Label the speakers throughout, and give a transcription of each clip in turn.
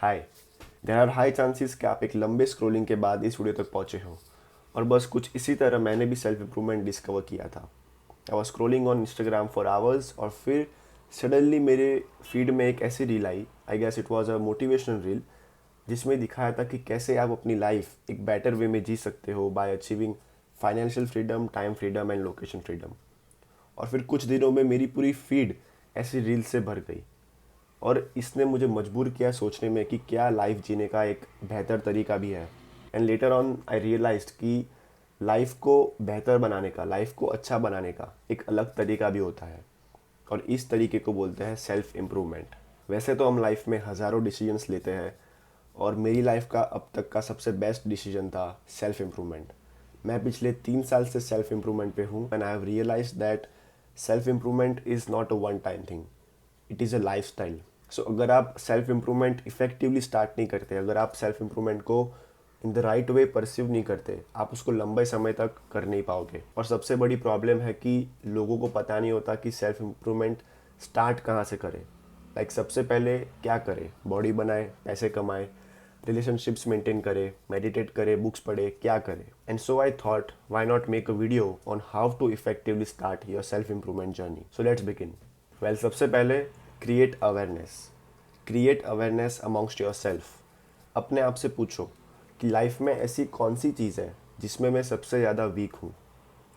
Speaker 1: Hi. There are high chances कि आप एक लंबे स्क्रॉलिंग के बाद इस वीडियो तक पहुंचे हो। और बस कुछ इसी तरह मैंने भी सेल्फ इम्प्रूवमेंट डिस्कवर किया था। I was scrolling on Instagram for hours और फिर सडनली मेरे फीड में एक ऐसी रील आई guess it was a motivational reel, जिसमें दिखाया था कि कैसे आप अपनी लाइफ एक बेटर वे में जी सकते हो bye achieving financial freedom, time freedom and location freedom. और फिर कुछ दिनों में मेरी पूरी फीड ऐसी रील से भर गई और इसने मुझे मजबूर किया सोचने में कि क्या लाइफ जीने का एक बेहतर तरीका भी है। And later on I realized कि लाइफ को बेहतर बनाने का, लाइफ को अच्छा बनाने का एक अलग तरीका भी होता है और इस तरीके को बोलते हैं सेल्फ इम्प्रूवमेंट। वैसे तो हम लाइफ में हज़ारों डिसीजंस लेते हैं और मेरी लाइफ का अब तक का सबसे बेस्ट डिसीजन था सेल्फ इम्प्रूवमेंट। मैं पिछले 3 साल से सेल्फ इम्प्रूवमेंट पे हूँ and I have realized that self improvement is not a one time thing, it is a life style. So अगर आप सेल्फ इम्प्रूवमेंट इफेक्टिवली स्टार्ट नहीं करते, अगर आप सेल्फ इम्प्रूवमेंट को in the right way perceive नहीं करते, आप उसको लंबे समय तक कर नहीं पाओगे। और सबसे बड़ी प्रॉब्लम है कि लोगों को पता नहीं होता कि सेल्फ इम्प्रूवमेंट स्टार्ट कहाँ से करें। लाइक सबसे पहले क्या करें? बॉडी बनाए, पैसे कमाए, रिलेशनशिप्स मेंटेन करे, मेडिटेट करे, बुक्स पढ़े, क्या करे? And so I thought why not make a video on how to effectively start your self improvement journey. So let's begin. Well, सबसे पहले create awareness. Create awareness amongst your self. अपने आप से पूछो कि लाइफ में ऐसी कौन सी चीज़ है जिसमें मैं सबसे ज़्यादा वीक हूँ।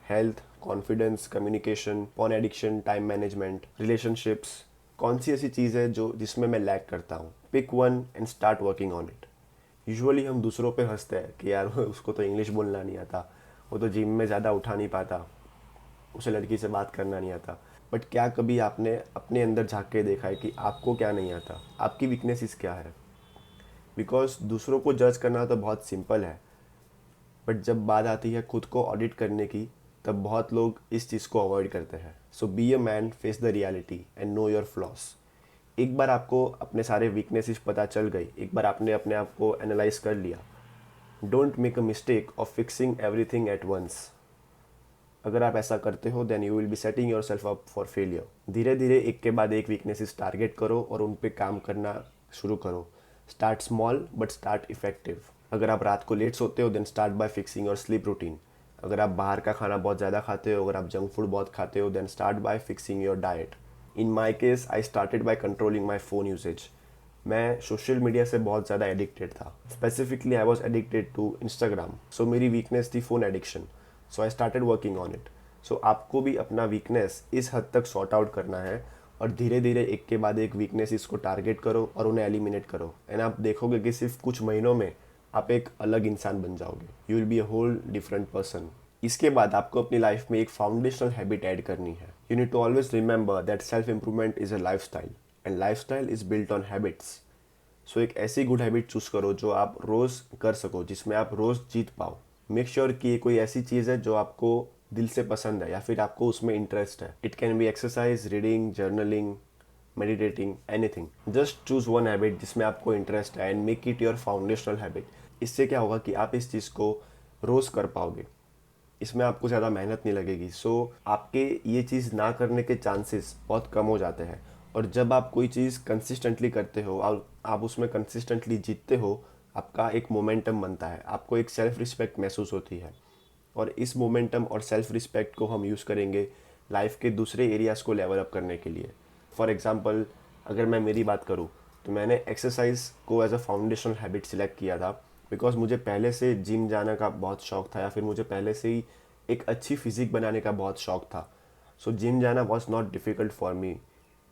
Speaker 1: Health, confidence, communication, phone addiction, time management, relationships, कौन सी ऐसी चीज़ है जो जिसमें मैं लैक करता हूँ। Pick one and start working on it. Usually हम दूसरों पे हंसते हैं कि यार उसको तो इंग्लिश बोलना नहीं आता, वो तो जिम में ज़्यादा उठा नहीं पाता, उसे लड़की से बात करना नहीं आता। बट क्या कभी आपने अपने अंदर झांक के देखा है कि आपको क्या नहीं आता, आपकी वीकनेसेस क्या है? बिकॉज दूसरों को जज करना तो बहुत सिंपल है, बट जब बात आती है खुद को ऑडिट करने की, तब बहुत लोग इस चीज़ को अवॉइड करते हैं। So be a man, face the reality and know your flaws. एक बार आपको अपने सारे वीकनेसेस पता चल गई, एक बार आपने अपने आप को एनालाइज कर लिया, don't make a mistake of fixing everything at once. अगर आप ऐसा करते हो then you will be setting yourself up for failure. धीरे धीरे एक के बाद एक वीकनेसेस टारगेट करो और उन पे काम करना शुरू करो। Start small but start effective. अगर आप रात को लेट सोते हो then start by fixing your sleep routine. अगर आप बाहर का खाना बहुत ज़्यादा खाते हो, अगर आप जंक फूड बहुत खाते हो, then start by fixing your diet. In my case I started by controlling my phone usage. मैं सोशल मीडिया से बहुत ज़्यादा एडिक्टेड था। Specifically I was addicted to Instagram. So मेरी वीकनेस थी phone addiction. So I started working on it. So आपको भी अपना वीकनेस इस हद तक सॉर्ट आउट करना है और धीरे धीरे एक के बाद एक वीकनेस इसको टारगेट करो और उन्हें एलिमिनेट करो। एंड आप देखोगे कि सिर्फ कुछ महीनों में आप एक अलग इंसान बन जाओगे। You will be a whole different person. इसके बाद आपको अपनी लाइफ में एक फाउंडेशनल हैबिट ऐड करनी है। You need to always remember that self improvement is a life style and life style is built on habits. So एक ऐसी गुड हैबिट चूज करो जो आप रोज कर सको, जिसमें आप रोज जीत पाओ। मेक श्योर कि ये कोई ऐसी चीज़ है जो आपको दिल से पसंद है या फिर आपको उसमें इंटरेस्ट है। It can be exercise, reading, journaling, meditating, anything. Just choose one habit जिसमें आपको इंटरेस्ट है and make it your foundational habit. इससे क्या होगा कि आप इस चीज़ को रोज कर पाओगे, इसमें आपको ज़्यादा मेहनत नहीं लगेगी। सो आपके ये चीज़ ना करने के चांसेस बहुत कम हो जाते हैं। और जब आप कोई चीज़ कंसिस्टेंटली करते हो और आप उसमें कंसिस्टेंटली जीतते हो, आपका एक मोमेंटम बनता है, आपको एक सेल्फ रिस्पेक्ट महसूस होती है। और इस मोमेंटम और सेल्फ रिस्पेक्ट को हम यूज़ करेंगे लाइफ के दूसरे एरियाज़ को लेवल अप करने के लिए। फॉर एग्ज़ाम्पल, अगर मैं मेरी बात करूँ तो मैंने एक्सरसाइज को as a foundational habit select किया था बिकॉज मुझे पहले से जिम जाने का बहुत शौक था या फिर मुझे पहले से ही एक अच्छी फिजिक बनाने का बहुत शौक था। सो जिम जाना was not difficult for me.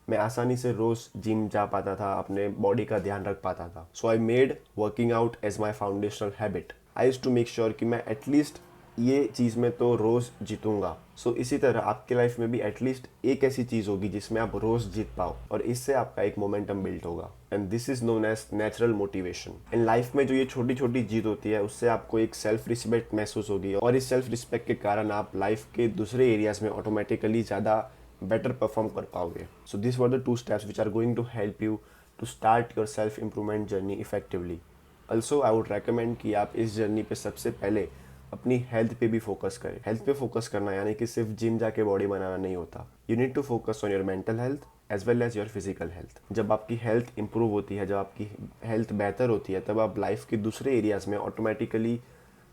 Speaker 1: मैं आसानी से रोज़ जिम जा पाता था, अपने बॉडी का ध्यान रख पाता था। So I made working out as my foundational habit. I use to make sure कि मैं एटलीस्ट ये चीज़ में तो रोज़ जीतूंगा। सो इसी तरह आपके लाइफ में भी एटलीस्ट एक ऐसी चीज़ होगी जिसमें आप रोज़ जीत पाओ और इससे आपका एक मोमेंटम बिल्ड होगा। And this is known as natural motivation. इन लाइफ में जो ये छोटी छोटी जीत होती है उससे आपको एक सेल्फ रिस्पेक्ट महसूस होगी और इस सेल्फ रिस्पेक्ट के कारण आप लाइफ के दूसरे एरियाज में ऑटोमेटिकली ज़्यादा बेटर परफॉर्म कर पाओगे। So this were the 2 steps which are going to help you to start your self improvement journey effectively. Also I would recommend कि आप इस जर्नी पे सबसे पहले अपनी हेल्थ पे भी फोकस करें। हेल्थ पे फोकस करना यानी कि सिर्फ जिम जाके बॉडी बनाना नहीं होता। You need to focus on your mental health, as well as your physical health. जब आपकी हेल्थ इंप्रूव होती है, जब आपकी हेल्थ बेहतर होती है, तब आप लाइफ के दूसरे एरियाज़ में ऑटोमेटिकली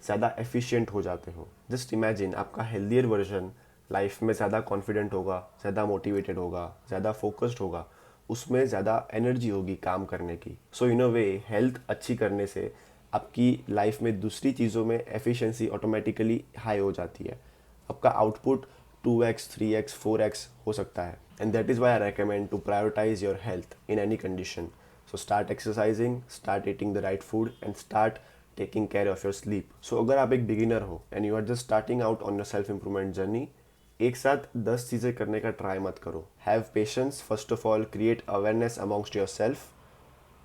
Speaker 1: ज़्यादा एफिशिएंट हो जाते हो। जस्ट इमेजिन आपका हेल्दियर वर्जन लाइफ में ज़्यादा कॉन्फिडेंट होगा, ज़्यादा मोटिवेटेड होगा, ज़्यादा फोकस्ड होगा, उसमें ज़्यादा एनर्जी होगी काम करने की। सो इन अ वे हेल्थ अच्छी करने से आपकी लाइफ में दूसरी चीज़ों में एफिशिएंसी ऑटोमेटिकली हाई हो जाती है। आपका आउटपुट 2x 3x 4x हो सकता है। And that is why I recommend to prioritize your health in any condition. So start exercising, start eating the right food and start taking care of your sleep. So अगर आप एक beginner हो and you are just starting out on your self improvement journey, एक साथ 10 चीज़ें करने का try मत करो। Have patience, first of all create awareness amongst your self,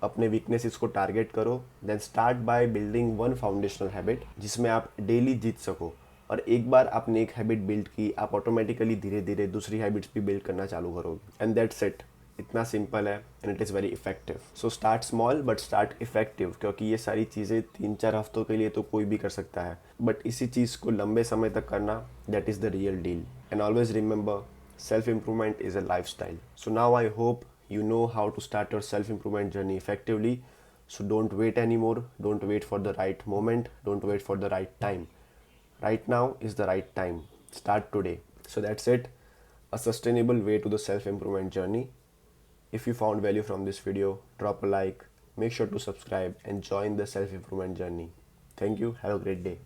Speaker 1: अपने वीकनेसेस को टारगेट करो, then start by building one foundational habit जिसमें आप डेली जीत सको। और एक बार आपने एक हैबिट बिल्ड की, आप ऑटोमेटिकली धीरे धीरे दूसरी हैबिट्स भी बिल्ड करना चालू करोगे। And that's it. इतना सिंपल है and it is very effective. So start small but start effective, क्योंकि ये सारी चीज़ें 3-4 हफ्तों के लिए तो कोई भी कर सकता है, बट इसी चीज़ को लंबे समय तक करना, that is the real deal. And always remember, self improvement is a lifestyle. So now I hope you know how to start your self improvement journey effectively. So don't wait anymore. Don't wait for the right moment. Don't wait for the right time. Right now is the right time. Start today. So that's it. A sustainable way to the self improvement journey. If you found value from this video, drop a like, make sure to subscribe and join the self improvement journey. Thank you. Have a great day.